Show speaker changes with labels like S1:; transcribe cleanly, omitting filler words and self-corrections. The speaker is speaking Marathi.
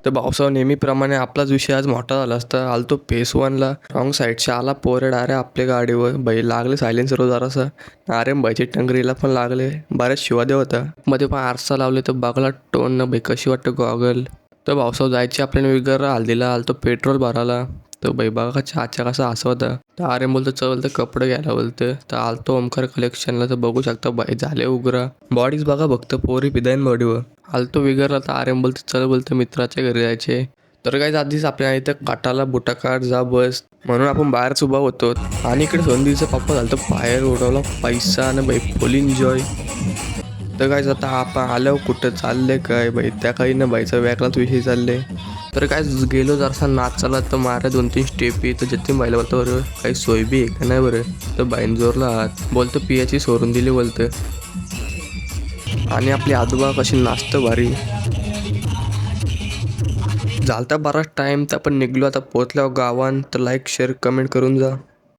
S1: तर भाऊसाहेब नेहमीप्रमाणे आपलाच विषय आज मोठा झाला असता. आलतो फेस 1ला रॉंग साईडच्या आला पोरे डायरेक्ट आपल्या गाडीवर. बाई लागले सायलेन्सर जरासा. अरे बाईची टंगरीला पण लागले. बऱ्याच शिवा देव होता. मध्ये पण आरसा लावले तर बघला टोन न बाई कशी वाटतं गॉगल. तर भाऊसाहेब जायचे आपल्याला विगर हल्दीला आलतो पेट्रोल भरायला. तर बाई बघा का चाचा कसा हसं होता. तर अरे बोलतं चल तर कपडे घ्यायला बोलतं. तर आलतो ओमकार कलेक्शनला. तर बघू शकता बाई झाले उग्रा. बॉडीज बघा बघत पोरी पिदाईन बॉडीवर. आलतो विगरला तर अरे बोलतं चल बोलतं मित्राच्या घरी जायचे. तर काही आधीच आपल्या इथं काटाला बुटा काढ जा बस म्हणून आपण बाहेरच उभा होतो. आणि इकडे सोंदीचा पप्पा झालं तर बाहेर उडवला पैसा आणि बाई फुल एन्जॉय. तर काय आता आपण आल्यावर कुठं चालले काय बाई त्या काही ना बाईचा वेगळाच विषय चालले. तर काय गेलो जरासा नाचाला तर मारा 2-3 स्टेप तर जतीन बाईला बोलतो बरं काही सोय बी आहे का नाही बरं. तर बाईन जोरला हात बोलतो पियाची सोडून दिली बोलतं. आणि आपली आजोबा कशी नाचतं भारी. झालता बराच टाईम तर आपण निघलो आता पोहोचल्यावर गावान. तर लाईक शेअर कमेंट करून जा.